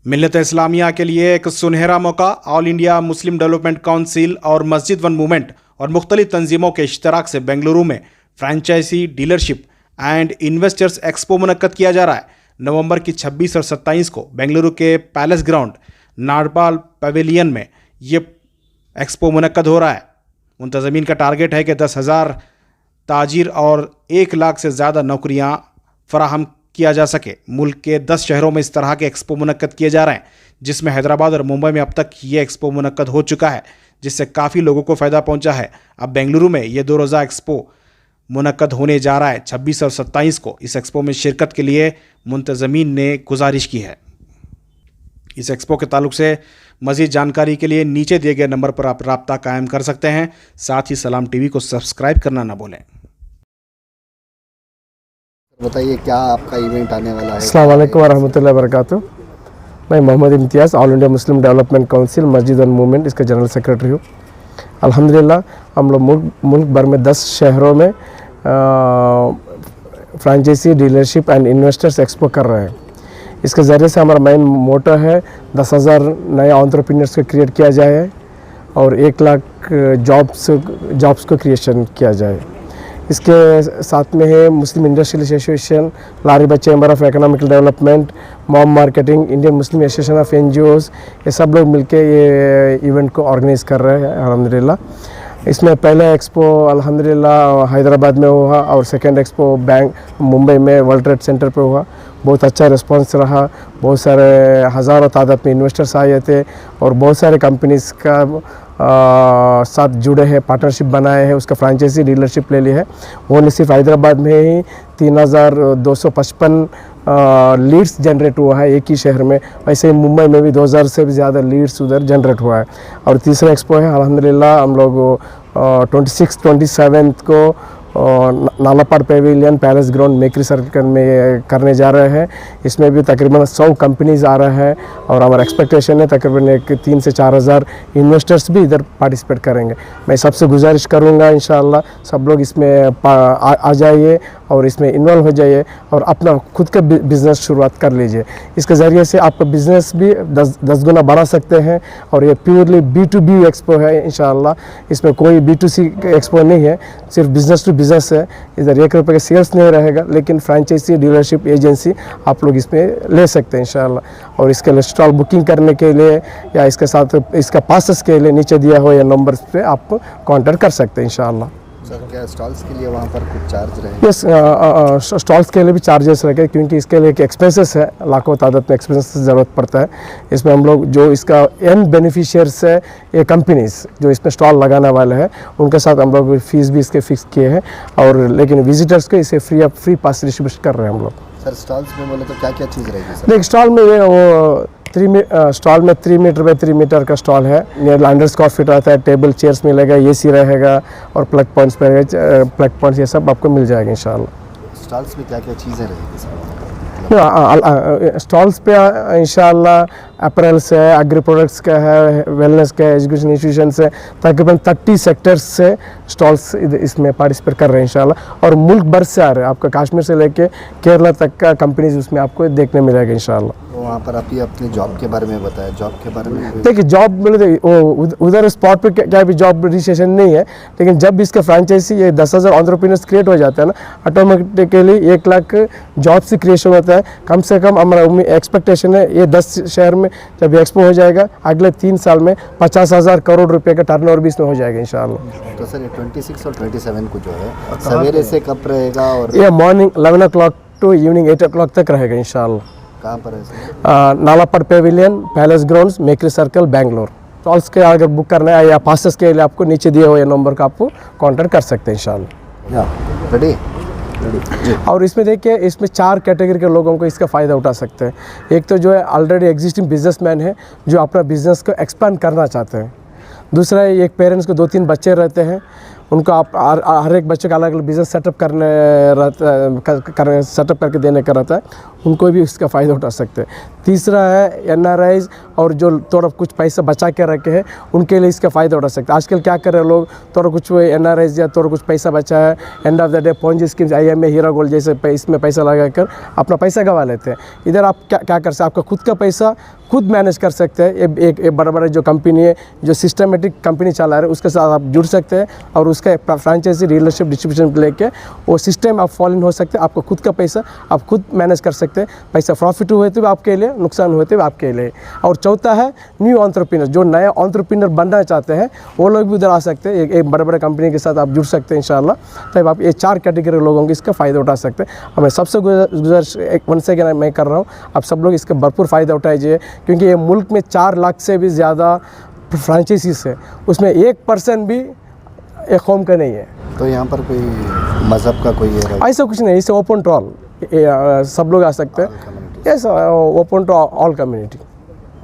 मिल्लत इस्लामिया के लिए एक सुनहरा मौका। All India Muslim development council और मस्जिद वन मूवमेंट और मुख्तलिफ तंजीमों के इश्तराक से बेंगलुरु में franchise dealership and investors expo मुनक्कद किया जा रहा है। नवंबर की 26 और 27 को बेंगलुरु के पैलेस ग्राउंड नारपाल पवेलियन में ये एक्सपो मुनक्कद हो रहा है। मुंतज़मीन का टारगेट है कि 10,000 ताजिर और 1 लाख से ज़्यादा नौकरियाँ फराहम किया जा सके। मुल्क के 10 शहरों में इस तरह के एक्सपो मुनक्कद किए जा रहे हैं, जिसमें हैदराबाद और मुंबई में अब तक ये एक्सपो मुनक्कद हो चुका है, जिससे काफ़ी लोगों को फ़ायदा पहुंचा है। अब बेंगलुरु में ये 2 रोज़ा एक्सपो मुनक्कद होने जा रहा है 26 और 27 को। इस एक्सपो में शिरकत के लिए मुंतज़मीन ने गुजारिश की है। इस एक्सपो के ताल्लुक से मज़ीद जानकारी के लिए नीचे दिए गए नंबर पर आप राब्ता कायम कर सकते हैं। साथ ही सलाम टीवी को सब्सक्राइब करना ना भूलें। बताइए क्या आपका इवेंट आने वाला है। अस्सलाम वालेकुम वरहमतुल्लाहि वबरकातुहू। मैं Mohammed Imtiaz, all India Muslim development council Masjid one movement इसका जनरल सेक्रेटरी हूँ। अल्हम्दुलिल्लाह हम लोग मुल्क भर में 10 शहरों में franchise dealership and investors expo कर रहे हैं। इसके ज़रिए से हमारा मेन मोटो है 10,000 नए एंटरप्रेन्योर्स को क्रिएट किया जाए और 1 लाख जॉब्स को क्रिएशन किया जाए। इसके साथ में है Muslim industrial association, Lariba chamber of economical development, mom marketing, Indian Muslim association of NGOs, ये सब लोग मिलके ये इवेंट को ऑर्गेनाइज़ कर रहे हैं अल्हम्दुलिल्लाह। इसमें पहला एक्सपो अल्हम्दुलिल्लाह हैदराबाद में हुआ और सेकंड एक्सपो मुंबई में वर्ल्ड ट्रेड सेंटर पे हुआ। बहुत अच्छा रिस्पांस रहा। बहुत सारे हज़ारों तादाद में इन्वेस्टर्स आए थे और बहुत सारे कंपनीज़ का साथ जुड़े हैं, पार्टनरशिप बनाए हैं, उसका फ्रेंचाइजी डीलरशिप ले ली है। वो नहीं सिर्फ हैदराबाद में ही 3,255 लीड्स जनरेट हुआ है एक ही शहर में, वैसे ही मुंबई में भी 2,000 से भी ज़्यादा लीड्स उधर जनरेट हुआ है। और तीसरा एक्सपो है अल्हम्दुलिल्लाह हम लोग 26-27 को नालापाड़ pavilion palace ground Mekhri circle में करने जा रहे हैं। इसमें भी तकरीबन 100 कंपनीज़ आ रहे हैं और हमारा एक्सपेक्टेशन है तकरीबन 3,000 से 4,000 इन्वेस्टर्स भी इधर पार्टिसिपेट करेंगे। मैं सबसे गुजारिश करूंगा इंशाअल्लाह सब लोग इसमें आ जाइए और इसमें इन्वॉल्व हो जाइए और अपना खुद का बिज़नेस शुरुआत कर लीजिए। इसके ज़रिए से आपका बिज़नेस भी 10 गुना बढ़ा सकते हैं। और ये प्योरली B2B एक्सपो है इंशाअल्लाह। इसमें कोई B2C एक्सपो नहीं है, सिर्फ बिज़नेस टू बिज़नेस है। इधर 1 रुपये का सेल्स नहीं रहेगा, लेकिन फ्रेंचाइजी डीलरशिप एजेंसी आप लोग इसमें ले सकते हैं इंशाअल्लाह। और इसके लिए स्टॉल बुकिंग करने के लिए या इसके साथ इसका पासेस के लिए नीचे दिया हुआ या नंबर पे आप कॉन्टैक्ट कर सकते हैं इंशाअल्लाह। सर क्या स्टॉल्स के लिए वहाँ पर कुछ चार्ज रहेगा? यस, स्टॉल्स के लिए भी चार्जेस रखे, क्योंकि इसके लिए एक एक्सपेंसेस है, लाखों तादाद में एक्सपेंसेस की ज़रूरत पड़ता है। इसमें हम लोग जो इसका एंड बेनिफिशियर्स है ये कंपनीज जो इसमें स्टॉल लगाने वाले हैं, उनके साथ हम लोग फीस भी इसके फिक्स किए हैं। और लेकिन विजिटर्स को इसे फ्री पास डिस्ट्रीब्यूट कर रहे हैं हम लोग। सर स्टॉल्स में बोले तो क्या क्या चीज़ रहेगी सर? देख, स्टॉल में ये वो 3 मीटर बाई 3 मीटर का स्टॉल है। नियर 100 स्क्वायर फीट रहता है। टेबल चेयर्स मिलेगा, AC रहेगा और प्लग पॉइंट्स पे प्लग पॉइंट्स ये सब आपको मिल जाएगा इंशाल्लाह। स्टॉल्स में क्या क्या चीज़ें रहेगी सर? स्टॉल्स पे इंशाल्लाह अपरेल्स है, एग्री प्रोडक्ट्स का है, वेलनेस का है, एजुकेशन इंस्टीट्यूशन से तकरीबन 30 सेक्टर्स से स्टॉल्स इसमें पार्टिसिपेट कर रहे हैं इंशाल्लाह। और मुल्क भर से आ रहे हैं, आपका कश्मीर से लेके केरला तक का कंपनीज उसमें आपको देखने मिलेगा इंशाल्लाह। तो वहाँ पर अभी अपने जॉब के बारे में बताया, जॉब के बारे में देखिए जॉब बोले तो उधर स्पॉट पे क्या भी जॉब रजिस्ट्रेशन नहीं है, लेकिन जब इसका फ्रेंचाइजी ये 10,000 एंटरप्रेन्योर्स क्रिएट हो जाता है ना, ऑटोमेटिकली 1 लाख जॉब से क्रिएशन होता है। कम से कम हमारा एक्सपेक्टेशन है ये 10 शहर में जब एक्सपो हो जाएगा अगले 3 साल में 50,000 करोड़ रुपए का टर्नओवर भी इसमें हो जाएगा इंशाल्लाह। तो सर ये 26 और 27 को जो है सवेरे से कब रहेगा? और ये morning 11 o'clock to evening 8 o'clock तक रहेगा इंशाल्लाह। कहाँ पर है sir? Nalapad pavilion palace grounds Mekhri circle Bangalore. Stalls के अगर बुक करना है या पासेस के लिए आपको नीचे दिए हुए नंबर का आपको कॉन्टैक्ट कर सकते हैं इंशाल्लाह। या रेडी। और इसमें देखिए इसमें 4 कैटेगरी के लोगों को इसका फ़ायदा उठा सकते हैं। एक तो जो है ऑलरेडी एग्जिस्टिंग बिजनेसमैन है जो अपना बिजनेस को एक्सपांड करना चाहते हैं। दूसरा है एक पेरेंट्स को 2-3 बच्चे रहते हैं उनको आप हर एक बच्चे का अलग अलग बिज़नेस सेटअप सेटअप करके देने का रहता है, उनको भी इसका फ़ायदा उठा सकते हैं। तीसरा है एनआरआईज़ और जो थोड़ा कुछ पैसा बचा के रखे हैं उनके लिए इसका फ़ायदा उठा सकते हैं। आजकल क्या कर रहे हैं लोग, थोड़ा कुछ एनआरआईज़ या थोड़ा कुछ पैसा बचा है, end of the day Ponzi schemes, IMA, Heera Gold जैसे इसमें पैसा लगा कर अपना पैसा गंवा लेते हैं। इधर आप क्या कर सकते हैं, आपका खुद का पैसा खुद मैनेज कर सकते हैं। एक बड़ा बड़ा जो कंपनी है, जो सिस्टमेटिक कंपनी चला रहे हैं, उसके साथ आप जुड़ सकते हैं और उसका फ्रेंचाइजी डीलरशिप डिस्ट्रीब्यूशन लेके वो सिस्टम आप फॉलो इन हो सकते हैं। आपको खुद का पैसा आप खुद मैनेज कर सकते हैं। पैसा प्रॉफिट हुए तो आपके लिए, नुकसान हुए तो आपके लिए। और चौथा है न्यू एंटरप्रेन्योर, जो नया एंटरप्रेन्योर बनना चाहते हैं वो लोग भी उधर आ सकते हैं। एक बड़े बड़े कंपनी के साथ आप जुड़ सकते हैं इंशाल्लाह। तब आप ये 4 कैटेगरी लोगों के इसका फ़ायदा उठा सकते हैं। हमें सबसे गुजारिश एक वन सेकेंड मैं कर रहा हूँ, आप सब लोग इसका भरपूर फ़ायदा उठाइए, क्योंकि ये मुल्क में 4 लाख से भी ज़्यादा फ्रेंचाइजीज है, उसमें 1% भी एक कौम का नहीं है। तो यहाँ पर कोई मज़हब का कोई ऐसा कुछ नहीं, इसे ओपन टू ऑल, सब लोग आ सकते हैं, ऐसा ओपन टू ऑल कम्युनिटी।